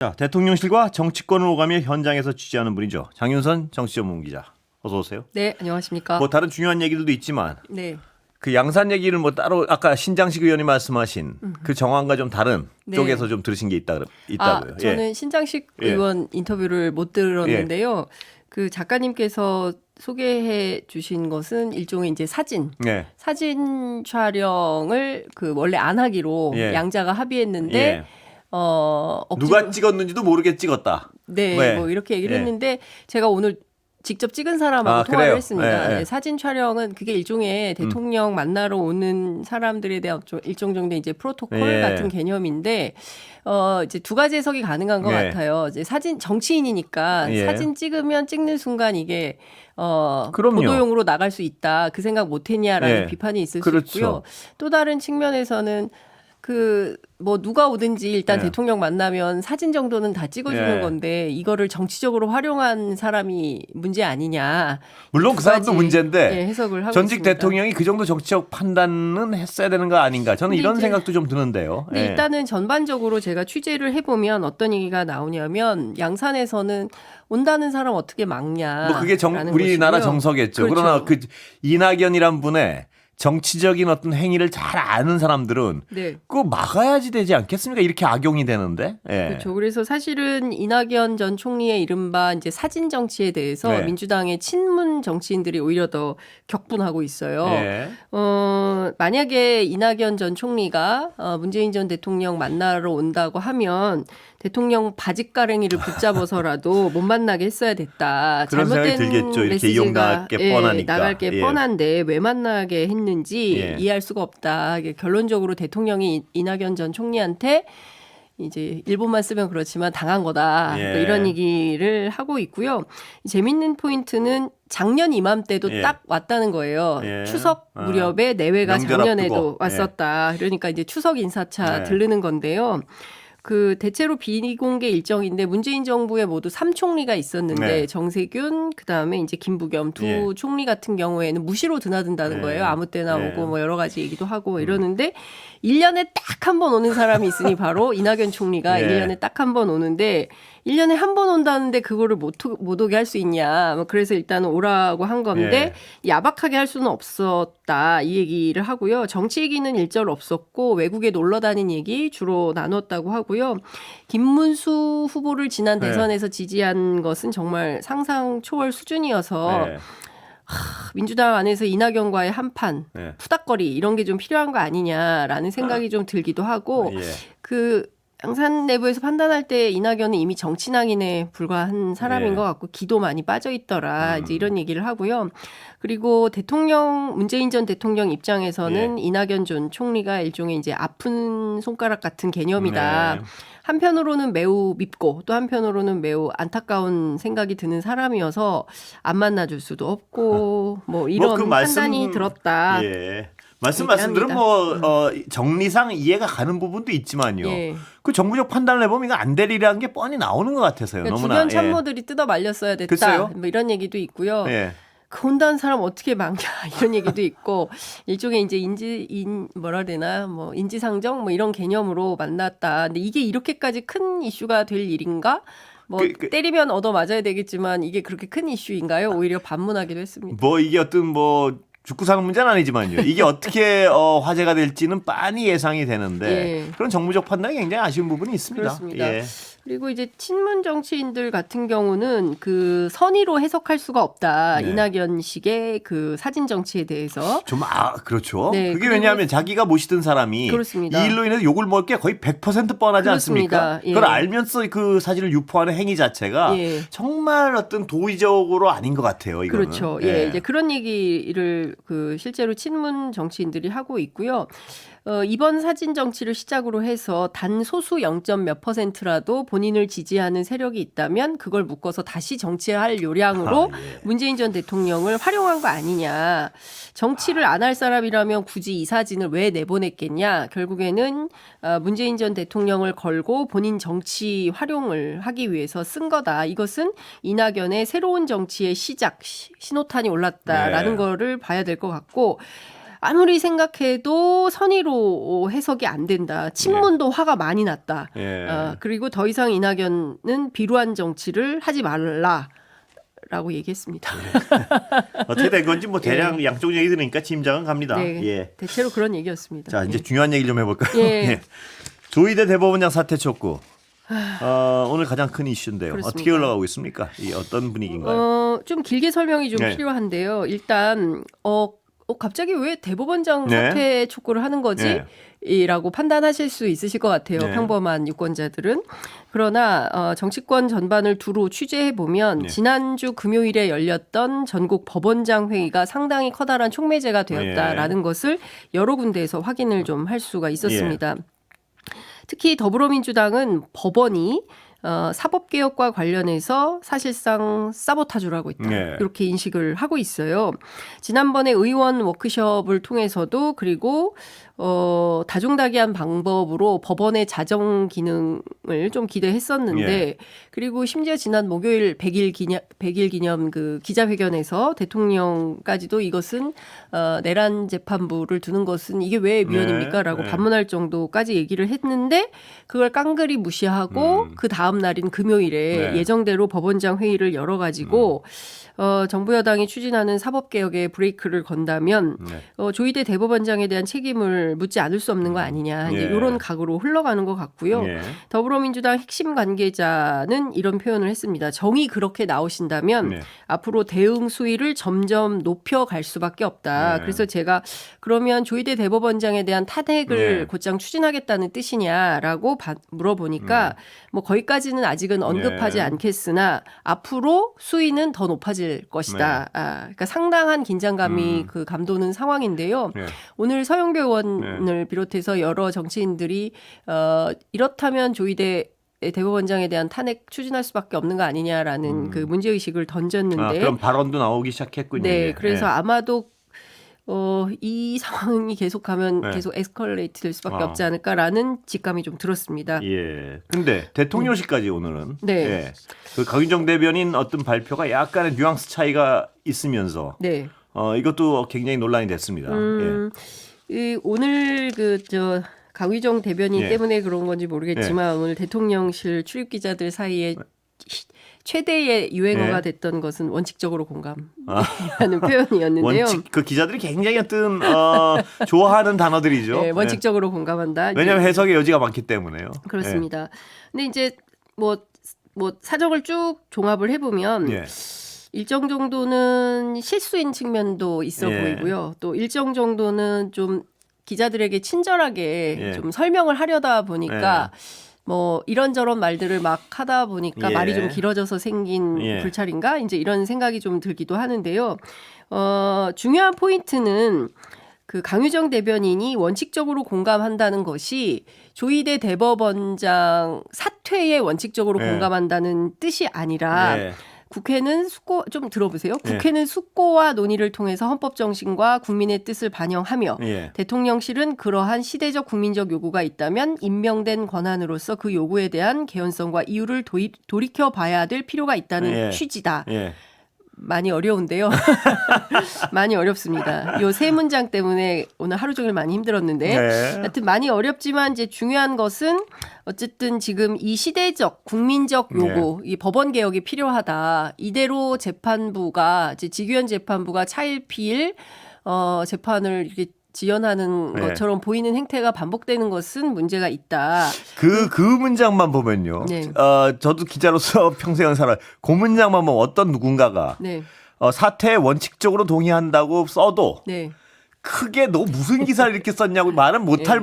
자, 대통령실과 정치권을 오가며 현장에서 취재하는 분이죠. 장윤선 정치전문기자. 어서 오세요. 네, 안녕하십니까. 뭐 다른 중요한 얘기들도 있지만 네. 그 양산 얘기를 뭐 따로 아까 신장식 의원이 말씀하신 그 정황과 좀 다른 네. 쪽에서 좀 들으신 게 있다고요. 저는 신장식 의원 인터뷰를 못 들었는데요. 그 작가님께서 소개해 주신 것은 일종의 이제 사진 촬영을 그 원래 안 하기로 양자가 합의했는데 누가 찍었는지도 모르게 찍었다. 네, 뭐 이렇게 얘기를 했는데 제가 오늘 직접 찍은 사람하고 통화를 했습니다. 네, 사진 촬영은 그게 일종의 대통령 만나러 오는 사람들에 대한 일종 정도의 이제 프로토콜 같은 개념인데 이제 두 가지 해석이 가능한 것 같아요. 이제 사진 정치인이니까 사진 찍으면 찍는 순간 이게 보도용으로 나갈 수 있다. 그 생각 못했냐라는 비판이 있을 수 있고요. 또 다른 측면에서는 뭐 누가 오든지 일단 대통령 만나면 사진 정도는 다 찍어주는 건데 이거를 정치적으로 활용한 사람이 문제 아니냐. 물론 그 사람도 문제인데 해석을 하고 전직 있습니다. 대통령이 그 정도 정치적 판단은 했어야 되는 거 아닌가. 저는 이런 생각도 좀 드는데요. 네, 일단은 전반적으로 제가 취재를 해보면 어떤 얘기가 나오냐면 양산에서는 온다는 사람 어떻게 막냐. 뭐 그게 우리나라 것이고요. 정서겠죠. 그렇죠. 그러나 그 이낙연이란 분의 정치적인 어떤 행위를 잘 아는 사람들은 그거 막아야지 되지 않겠습니까? 이렇게 악용이 되는데. 그렇죠. 그래서 사실은 이낙연 전 총리의 이른바 이제 사진 정치에 대해서 민주당의 친문 정치인들이 오히려 더 격분하고 있어요. 만약에 이낙연 전 총리가 문재인 전 대통령 만나러 온다고 하면 대통령 바짓가랭이를 붙잡아서라도 못 만나게 했어야 됐다. 그런 생각이 들겠죠. 이렇게 이용 나갈 게 뻔하니까. 나갈 게 뻔한데 왜 만나게 했는지 이해할 수가 없다. 결론적으로 대통령이 이낙연 전 총리한테 이제 일본만 쓰면 그렇지만 당한 거다. 또 이런 얘기를 하고 있고요. 재밌는 포인트는 작년 이맘때도 딱 왔다는 거예요. 추석 무렵에 내외가 작년에도 왔었다. 그러니까 이제 추석 인사차 들르는 건데요. 대체로 비공개 일정인데 문재인 정부에 모두 3총리가 있었는데 정세균 그다음에 이제 김부겸 두 총리 같은 경우에는 무시로 드나든다는 거예요. 아무 때나 오고 뭐 여러 가지 얘기도 하고 이러는데 1년에 딱 한 번 오는 사람이 있으니 바로 이낙연 총리가 1년에 딱 한 번 오는데 1년에 한 번 온다는데 그거를 못 오게 할 수 있냐. 뭐 그래서 일단 오라고 한 건데 야박하게 할 수는 없었다. 이 얘기를 하고요. 정치 얘기는 일절 없었고 외국에 놀러 다닌 얘기 주로 나눴다고 하고요. 김문수 후보를 지난 대선에서 지지한 것은 정말 상상 초월 수준이어서 민주당 안에서 이낙연과의 한판, 푸닥거리 이런 게 좀 필요한 거 아니냐라는 생각이 좀 들기도 하고 양산 내부에서 판단할 때 이낙연은 이미 정치낭인에 불과한 사람인 것 같고 기도 많이 빠져 있더라. 이제 이런 얘기를 하고요. 그리고 문재인 전 대통령 입장에서는 이낙연 전 총리가 일종의 이제 아픈 손가락 같은 개념이다. 한편으로는 매우 밉고 또 한편으로는 매우 안타까운 생각이 드는 사람이어서 안 만나줄 수도 없고 뭐 이런 판단이 들었다. 말씀들은 정리상 이해가 가는 부분도 있지만요. 그 정부적 판단을 해보면 이거 안 되리라는 게 뻔히 나오는 것 같아서요. 그러니까 너무나. 주변 참모들이 뜯어 말렸어야 됐다. 글쎄요? 뭐 이런 얘기도 있고요. 그 온다는 사람 어떻게 막냐 이런 얘기도 있고 일종의 이제 인지상정 뭐 이런 개념으로 만났다. 근데 이게 이렇게까지 큰 이슈가 될 일인가? 때리면 얻어 맞아야 되겠지만 이게 그렇게 큰 이슈인가요? 오히려 반문하기도 했습니다. 이게 어떤 죽고 사는 문제는 아니지만요. 이게 어떻게 화제가 될지는 빤히 예상이 되는데 그런 정무적 판단이 굉장히 아쉬운 부분이 있습니다. 그렇습니다. 그리고 이제 친문 정치인들 같은 경우는 선의로 해석할 수가 없다. 이낙연식의 사진 정치에 대해서. 그렇죠. 그게 왜냐하면 자기가 모시던 사람이 이 일로 인해서 욕을 먹을 게 거의 100% 뻔하지 않습니까? 그걸 알면서 그 사진을 유포하는 행위 자체가 정말 어떤 도의적으로 아닌 것 같아요. 이거는. 그렇죠. 이제 그런 얘기를 실제로 친문 정치인들이 하고 있고요. 이번 사진 정치를 시작으로 해서 단 소수 0몇 %라도 본인을 지지하는 세력이 있다면 그걸 묶어서 다시 정치할 요량으로 문재인 전 대통령을 활용한 거 아니냐. 정치를 안 할 사람이라면 굳이 이 사진을 왜 내보냈겠냐. 결국에는 문재인 전 대통령을 걸고 본인 정치 활용을 하기 위해서 쓴 거다. 이것은 이낙연의 새로운 정치의 시작, 신호탄이 올랐다라는 거를 봐야 될 것 같고 아무리 생각해도 선의로 해석이 안 된다. 친문도 화가 많이 났다. 그리고 더 이상 이낙연은 비루한 정치를 하지 말라라고 얘기했습니다. 어떻게 된 건지 뭐 대략 양쪽 얘기 들으니까 짐작은 갑니다. 대체로 그런 얘기였습니다. 자, 이제 중요한 얘기 좀 해볼까요? 조희대 대법원장 사퇴 촉구. 오늘 가장 큰 이슈인데요. 그렇습니다. 어떻게 흘러가고 있습니까? 이 어떤 분위기인가요? 좀 길게 설명이 좀 필요한데요. 일단 갑자기 왜 대법원장 사퇴 촉구를 하는 거지? 이라고 판단하실 수 있으실 것 같아요. 평범한 유권자들은. 그러나 정치권 전반을 두루 취재해보면 지난주 금요일에 열렸던 전국 법원장 회의가 상당히 커다란 촉매제가 되었다라는 것을 여러 군데에서 확인을 좀 할 수가 있었습니다. 특히 더불어민주당은 법원이 사법개혁과 관련해서 사실상 사보타주를 하고 있다. 이렇게 인식을 하고 있어요. 지난번에 의원 워크숍을 통해서도 그리고 다종다기한 방법으로 법원의 자정 기능을 좀 기대했었는데 그리고 심지어 지난 목요일 100일 기념 그 기자회견에서 대통령까지도 이것은 내란 재판부를 두는 것은 이게 왜 위헌입니까? 라고 반문할 정도까지 얘기를 했는데 그걸 깡그리 무시하고 그 다음 날인 금요일에 예정대로 법원장 회의를 열어가지고 정부 여당이 추진하는 사법개혁에 브레이크를 건다면 조희대 대법원장에 대한 책임을 묻지 않을 수 없는 거 아니냐. 이제 이런 각오로 흘러가는 것 같고요. 더불어민주당 핵심 관계자는 이런 표현을 했습니다. 정이 그렇게 나오신다면 앞으로 대응 수위를 점점 높여갈 수밖에 없다. 그래서 제가 그러면 조희대 대법원장에 대한 탄핵을 곧장 추진하겠다는 뜻이냐라고 물어보니까 뭐 거기까지는 아직은 언급하지 않겠으나 앞으로 수위는 더 높아질 것이다. 그러니까 상당한 긴장감이 그 감도는 상황인데요. 오늘 서영교 의원을 비롯해서 여러 정치인들이 이렇다면 조희대 대법원장에 대한 탄핵 추진할 수밖에 없는 거 아니냐라는 그 문제의식을 던졌는데 그럼 발언도 나오기 시작했군요. 그래서 아마도 이 상황이 계속하면 계속 에스컬레이트 될 수밖에 없지 않을까라는 직감이 좀 들었습니다. 근데 대통령실까지 오늘은 그 강윤정 대변인 어떤 발표가 약간의 뉘앙스 차이가 있으면서 이것도 굉장히 논란이 됐습니다. 오늘 강의정 대변인 때문에 그런 건지 모르겠지만 오늘 대통령실 출입 기자들 사이에 최대의 유행어가 됐던 것은 원칙적으로 공감이라는 표현이었는데요. 그 기자들이 굉장히 어떤 좋아하는 단어들이죠. 원칙적으로 공감한다. 왜냐하면 해석의 여지가 많기 때문에요. 그렇습니다. 근데 이제 뭐 사정을 쭉 종합을 해보면 일정 정도는 실수인 측면도 있어 보이고요. 또 일정 정도는 좀 기자들에게 친절하게 좀 설명을 하려다 보니까 뭐 이런저런 말들을 막 하다 보니까 말이 좀 길어져서 생긴 불찰인가? 이제 이런 생각이 좀 들기도 하는데요. 중요한 포인트는 그 강유정 대변인이 원칙적으로 공감한다는 것이 조희대 대법원장 사퇴에 원칙적으로 공감한다는 뜻이 아니라 국회는 좀 들어보세요. 국회는 숙고와 논의를 통해서 헌법 정신과 국민의 뜻을 반영하며 대통령실은 그러한 시대적 국민적 요구가 있다면 임명된 권한으로서 그 요구에 대한 개연성과 이유를 돌이켜 봐야 될 필요가 있다는 취지다. 많이 어려운데요. 많이 어렵습니다. 요 세 문장 때문에 오늘 하루 종일 많이 힘들었는데 하여튼 많이 어렵지만 이제 중요한 것은 어쨌든 지금 이 시대적 국민적 요구, 이 법원 개혁이 필요하다. 이대로 재판부가 이제 직위원 재판부가 차일피일 재판을 이렇게 지연하는 것처럼 보이는 행태가 반복되는 것은 문제가 있다. 그 문장만 보면요. 저도 기자로서 평생 살아. 그 문장만 보면 어떤 누군가가 사퇴에 원칙적으로 동의한다고 써도 크게 너 무슨 기사를 이렇게 썼냐고 말은 못할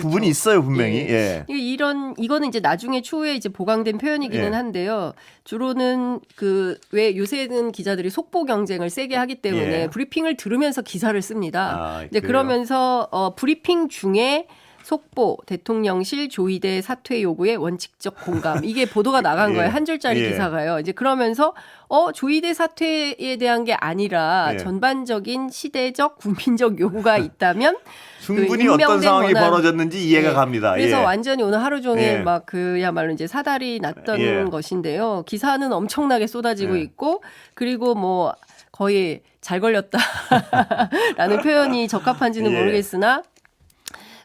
부분이 있어요 분명히. 이거는 이제 나중에 추후에 이제 보강된 표현이기는 한데요. 주로는 왜 요새는 기자들이 속보 경쟁을 세게 하기 때문에 브리핑을 들으면서 기사를 씁니다. 그러면서 브리핑 중에 속보, 대통령실 조희대 사퇴 요구에 원칙적 공감. 이게 보도가 나간 거예요. 한 줄짜리 기사가요. 이제 그러면서 조희대 사퇴에 대한 게 아니라 전반적인 시대적 국민적 요구가 있다면 충분히 어떤 상황이 벌어졌는지 이해가 갑니다. 그래서 완전히 오늘 하루 종일 막 그야말로 이제 사달이 났던 것인데요. 기사는 엄청나게 쏟아지고 있고 그리고 뭐 거의 잘 걸렸다라는 표현이 적합한지는 예. 모르겠으나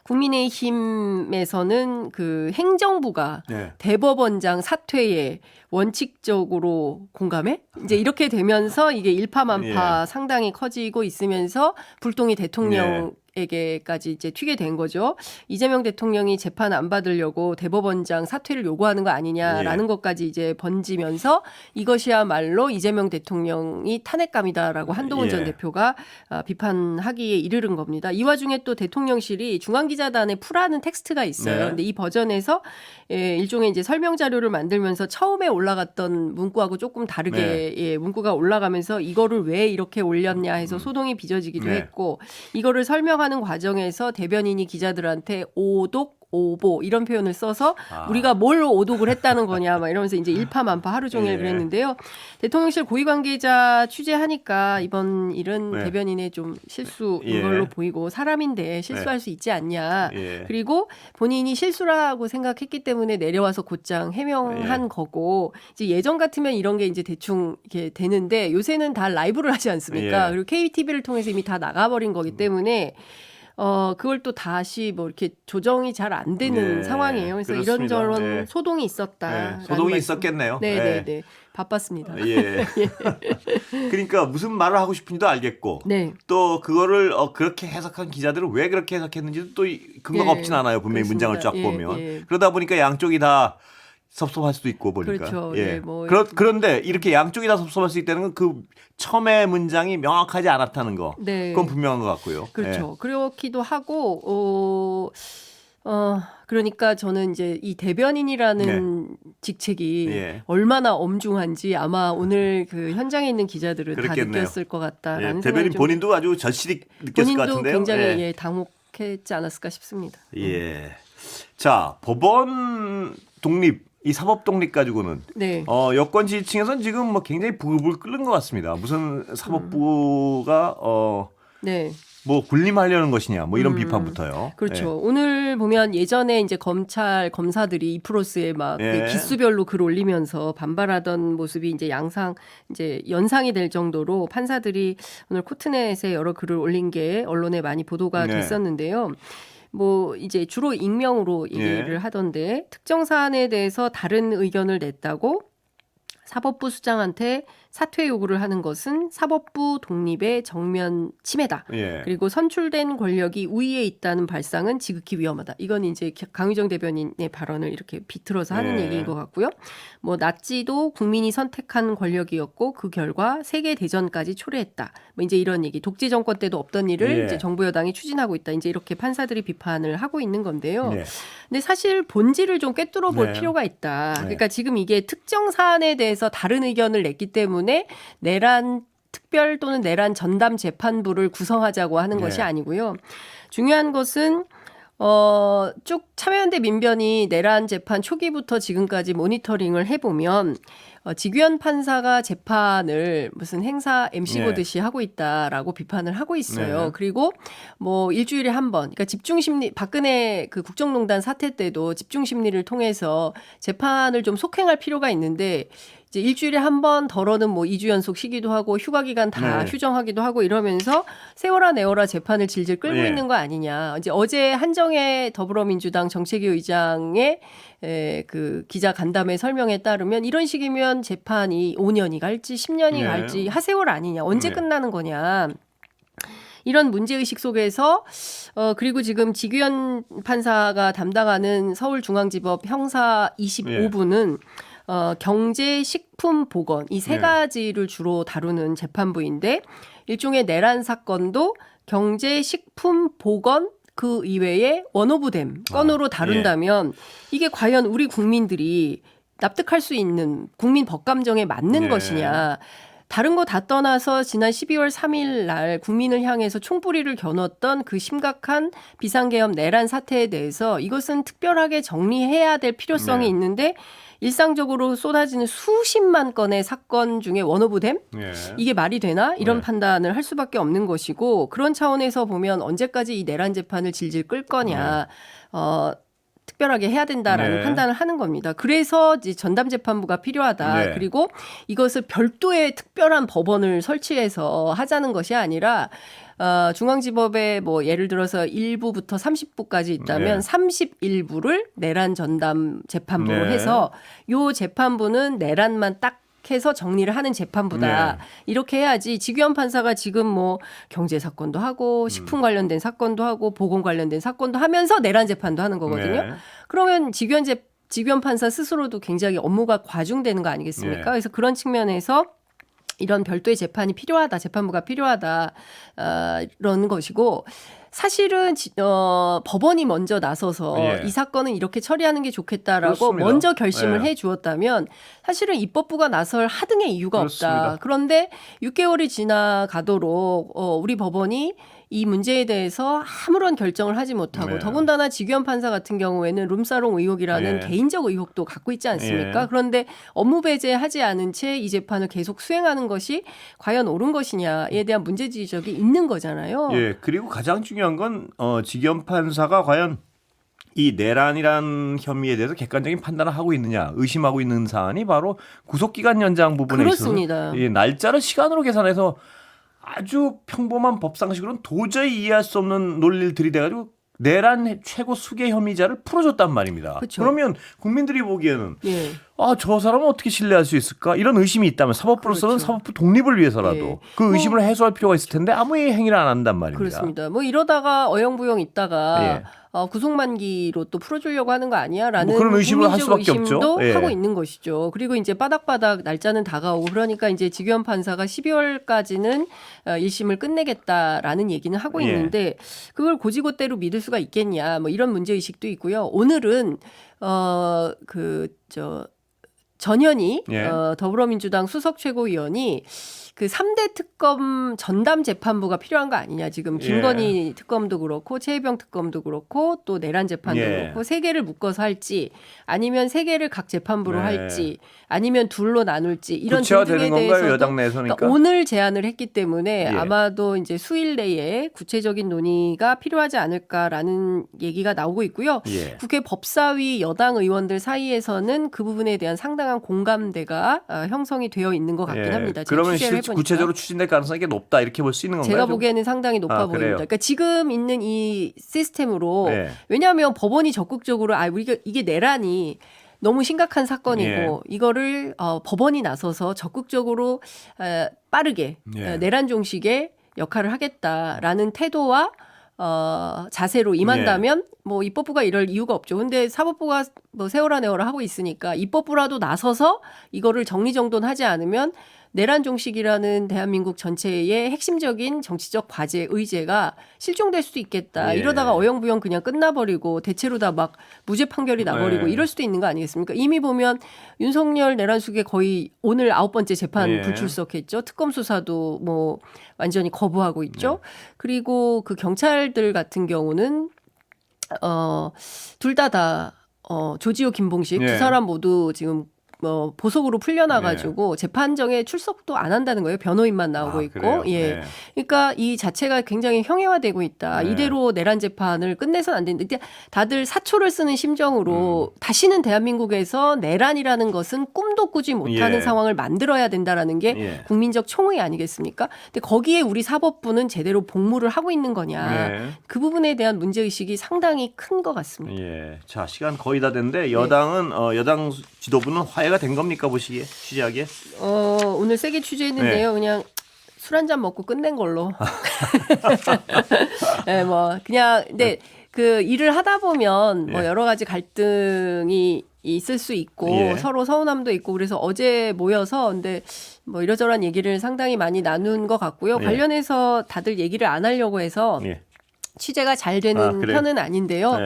국민의힘에서는 그 행정부가 네. 대법원장 사퇴에 원칙적으로 공감해? 이제 이렇게 되면서 이게 일파만파 상당히 커지고 있으면서 불똥이 대통령에게까지 이제 튀게 된 거죠. 이재명 대통령이 재판 안 받으려고 대법원장 사퇴를 요구하는 거 아니냐라는 것까지 이제 번지면서 이것이야말로 이재명 대통령이 탄핵감이다라고 한동훈 전 대표가 비판하기에 이르는 겁니다. 이 와중에 또 대통령실이 중앙기자단에 풀하는 텍스트가 있어요. 근데 이 버전에서 일종의 이제 설명 자료를 만들면서 처음에 올라갔던 문구하고 조금 다르게 문구가 올라가면서 이거를 왜 이렇게 올렸냐 해서 소동이 빚어지기도 했고 이거를 설명하는 과정에서 대변인이 기자들한테 오독 오보 이런 표현을 써서 우리가 뭘 오독을 했다는 거냐 막 이러면서 이제 일파만파 하루 종일 그랬는데요. 대통령실 고위 관계자 취재하니까 이번 일은 대변인의 좀 실수인 걸로 보이고 사람인데 실수할 수 있지 않냐. 그리고 본인이 실수라고 생각했기 때문에 내려와서 곧장 해명한 거고 이제 예전 같으면 이런 게 이제 대충 이렇게 되는데 요새는 다 라이브를 하지 않습니까? 그리고 KTV를 통해서 이미 다 나가버린 거기 때문에 그걸 또 다시 뭐 이렇게 조정이 잘 안 되는 상황이에요. 그래서 그렇습니다. 이런저런 소동이 있었다. 소동이 있었겠네요. 네. 바빴습니다. 그러니까 무슨 말을 하고 싶은지도 알겠고 또 그거를 그렇게 해석한 기자들은 왜 그렇게 해석했는지도 또 근거가 없진 않아요. 분명히 그렇습니다. 문장을 쫙 보면. 그러다 보니까 양쪽이 다 섭섭할 수도 있고 보니까. 그렇죠. 그런데 이렇게 양쪽이 다 섭섭할 수 있다는 건 그 첨의 문장이 명확하지 않았다는 거. 그건 분명한 것 같고요. 그렇죠. 그렇기도 하고 그러니까 저는 이제 이 대변인이라는 직책이 얼마나 엄중한지 아마 오늘 그 현장에 있는 기자들은 그렇겠네요. 다 느꼈을 것 같다라는 대변인 본인도 아주 절실히 느꼈을 것 같은데요. 본인도 굉장히 당혹했지 않았을까 싶습니다. 자, 법원 독립 이 사법 독립 가지고는 여권 지지층에서는 지금 뭐 굉장히 부글부글 끓는 것 같습니다. 무슨 사법부가 뭐 군림하려는 것이냐 뭐 이런 비판부터요. 그렇죠. 오늘 보면 예전에 이제 검찰 검사들이 이프로스에 막 기수별로 글 올리면서 반발하던 모습이 이제 연상이 될 정도로 판사들이 오늘 코트넷에 여러 글을 올린 게 언론에 많이 보도가 됐었는데요. 뭐 이제 주로 익명으로 얘기를 하던데 특정 사안에 대해서 다른 의견을 냈다고 사법부 수장한테 사퇴 요구를 하는 것은 사법부 독립의 정면 침해다. 그리고 선출된 권력이 우위에 있다는 발상은 지극히 위험하다. 이건 이제 강유정 대변인의 발언을 이렇게 비틀어서 하는 얘기인 것 같고요. 뭐 나치도 국민이 선택한 권력이었고 그 결과 세계 대전까지 초래했다. 뭐 이제 이런 얘기. 독재 정권 때도 없던 일을 이제 정부 여당이 추진하고 있다. 이제 이렇게 판사들이 비판을 하고 있는 건데요. 근데 사실 본질을 좀 꿰뚫어 볼 필요가 있다. 그러니까 지금 이게 특정 사안에 대해서 다른 의견을 냈기 때문에 내란 특별 또는 내란 전담 재판부를 구성하자고 하는 것이 아니고요. 중요한 것은 쭉 참여연대 민변이 내란 재판 초기부터 지금까지 모니터링을 해보면 지규현 판사가 재판을 무슨 행사 MC 보듯이 하고 있다라고 비판을 하고 있어요. 그리고 뭐 일주일에 한 번, 그러니까 집중심리, 박근혜 그 국정농단 사태 때도 집중심리를 통해서 재판을 좀 속행할 필요가 있는데 이제 일주일에 한 번 덜어는 뭐 2주 연속 쉬기도 하고 휴가 기간 다 휴정하기도 하고 이러면서 세워라 내워라 재판을 질질 끌고 있는 거 아니냐. 이제 어제 한정혜 더불어민주당 정책위 의장의 그 기자 간담회 설명에 따르면 이런 식이면 재판이 5년이 갈지 10년이 갈지 하세월 아니냐. 언제 끝나는 거냐. 이런 문제의식 속에서 그리고 지금 지규현 판사가 담당하는 서울중앙지법 형사 25부는 경제, 식품, 보건 이 세 가지를 주로 다루는 재판부인데 일종의 내란 사건도 경제, 식품, 보건 그 이외에 원오브댐 건으로 다룬다면 이게 과연 우리 국민들이 납득할 수 있는 국민 법감정에 맞는 것이냐. 다른 거 다 떠나서 지난 12월 3일 날 국민을 향해서 총뿌리를 겨눴던 그 심각한 비상계엄 내란 사태에 대해서 이것은 특별하게 정리해야 될 필요성이 있는데 일상적으로 쏟아지는 수십만 건의 사건 중에 원오브댐? 이게 말이 되나? 이런 판단을 할 수밖에 없는 것이고 그런 차원에서 보면 언제까지 이 내란 재판을 질질 끌 거냐. 특별하게 해야 된다라는 네. 판단을 하는 겁니다. 그래서 이제 전담재판부가 필요하다. 네. 그리고 이것을 별도의 특별한 법원을 설치해서 하자는 것이 아니라 중앙지법에 뭐 예를 들어서 1부부터 30부까지 있다면 네. 31부를 내란 전담 재판부로 네. 해서 요 재판부는 내란만 딱 해서 정리를 하는 재판부다. 네. 이렇게 해야지 지규현 판사가 지금 뭐 경제 사건도 하고 식품 관련된 사건도 하고 보건 관련된 사건도 하면서 내란 재판도 하는 거거든요. 네. 그러면 지규현 판사 스스로도 굉장히 업무가 과중되는 거 아니겠습니까? 네. 그래서 그런 측면에서 이런 별도의 재판이 필요하다, 재판부가 필요하다, 이런 것이고, 사실은 법원이 먼저 나서서 예. 이 사건은 이렇게 처리하는 게 좋겠다라고 그렇습니다. 먼저 결심을 예. 해 주었다면 사실은 입법부가 나설 하등의 이유가 그렇습니다. 없다. 그런데 6개월이 지나가도록 우리 법원이 이 문제에 대해서 아무런 결정을 하지 못하고 네. 더군다나 지규현 판사 같은 경우에는 룸사롱 의혹이라는 예. 개인적 의혹도 갖고 있지 않습니까? 예. 그런데 업무 배제하지 않은 채 이 재판을 계속 수행하는 것이 과연 옳은 것이냐에 대한 문제 지적이 있는 거잖아요. 예. 그리고 가장 중요한 건 지기현 판사가 과연 이 내란이란 혐의에 대해서 객관적인 판단을 하고 있느냐 의심하고 있는 사안이 바로 구속기간 연장 부분에 그렇습니다. 있어서 날짜를 시간으로 계산해서 아주 평범한 법상식으로는 도저히 이해할 수 없는 논리를 들이대가지고 내란 최고 수괴 혐의자를 풀어줬단 말입니다. 그렇죠. 그러면 국민들이 보기에는 예. 저 사람은 어떻게 신뢰할 수 있을까? 이런 의심이 있다면 사법부로서는 그렇죠. 사법부 독립을 위해서라도 예. 그 의심을 해소할 필요가 있을 텐데 아무 행위를 안 한단 말입니다. 그렇습니다. 뭐 이러다가 어영부영 있다가 예. 구속만기로 또 풀어주려고 하는 거 아니야라는 뭐 그런 의심을 할 국민적 수밖에 의심도 없죠. 예. 하고 있는 것이죠. 그리고 이제 바닥바닥 날짜는 다가오고 그러니까 이제 지규현 판사가 12월까지는 1심을 끝내겠다라는 얘기는 하고 예. 있는데 그걸 고지고대로 믿을 수가 있겠냐 뭐 이런 문제 의식도 있고요. 오늘은 전현희 예. 더불어민주당 수석 최고위원이 그 3대 특검 전담 재판부가 필요한 거 아니냐. 지금 김건희 특검도 그렇고 최혜병 특검도 그렇고 또 내란 재판도 그렇고 세 개를 묶어서 할지 아니면 세 개를 각 재판부로 할지 아니면 둘로 나눌지 이런 등등에 대해서도 여당 내에서니까? 그러니까 오늘 제안을 했기 때문에 아마도 이제 수일 내에 구체적인 논의가 필요하지 않을까라는 얘기가 나오고 있고요. 국회 법사위 여당 의원들 사이에서는 그 부분에 대한 상당한 공감대가 형성이 되어 있는 것 같긴 합니다. 그러면 구체적으로 추진될 가능성이 높다 이렇게 볼 수 있는 건가요? 제가 보기에는 상당히 높아 보입니다. 그러니까 지금 있는 이 시스템으로 왜냐하면 법원이 적극적으로 우리가 이게 내란이 너무 심각한 사건이고 이거를 법원이 나서서 적극적으로 빠르게 내란 종식의 역할을 하겠다라는 태도와 자세로 임한다면 뭐 입법부가 이럴 이유가 없죠. 근데 사법부가 뭐 세월아 내월아 하고 있으니까 입법부라도 나서서 이거를 정리정돈하지 않으면 내란 종식이라는 대한민국 전체의 핵심적인 정치적 과제 의제가 실종될 수도 있겠다. 이러다가 어영부영 그냥 끝나버리고 대체로 다 막 무죄 판결이 나버리고 이럴 수도 있는 거 아니겠습니까? 이미 보면 윤석열 내란 수계 거의 오늘 9번째 재판 불출석했죠. 특검 수사도 뭐 완전히 거부하고 있죠. 그리고 그 경찰들 같은 경우는 둘 다 조지호 김봉식 두 사람 모두 지금 보석으로 풀려나가지고 재판정에 출석도 안 한다는 거예요. 변호인만 나오고 있고. 그러니까 이 자체가 굉장히 형해화되고 있다. 이대로 내란 재판을 끝내서는 안 되는데 다들 사초를 쓰는 심정으로 다시는 대한민국에서 내란이라는 것은 꿈도 꾸지 못하는 상황을 만들어야 된다라는 게 국민적 총의 아니겠습니까? 근데 거기에 우리 사법부는 제대로 복무를 하고 있는 거냐. 그 부분에 대한 문제의식이 상당히 큰 것 같습니다. 자, 시간 거의 다 됐는데 여당 지도부는 화해가 된 겁니까 보시기에 취재하기에? 오늘 세게 취재했는데요. 그냥 술 한잔 먹고 끝낸 걸로. 뭐 그냥 근데 그 일을 하다 보면 뭐 여러 가지 갈등이 있을 수 있고 서로 서운함도 있고 그래서 어제 모여서 근데 뭐 이러저러한 얘기를 상당히 많이 나눈 것 같고요. 관련해서 다들 얘기를 안 하려고 해서 취재가 잘 되는 편은 아닌데요.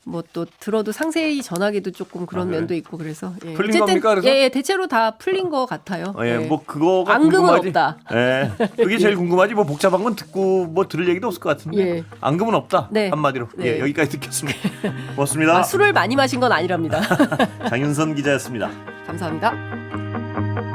뭐 또 들어도 상세히 전하기도 조금 그런 면도 있고 그래서 풀린 겁니까? 그래서? 대체로 다 풀린 것 같아요. 뭐 그거가 앙금은 궁금하지. 없다. 그게 제일 궁금하지. 뭐 복잡한 건 듣고 뭐 들을 얘기도 없을 것 같은데. 앙금은 없다. 한마디로. 여기까지 듣겠습니다. 고맙습니다. 술을 많이 마신 건 아니랍니다. 장윤선 기자였습니다. 감사합니다.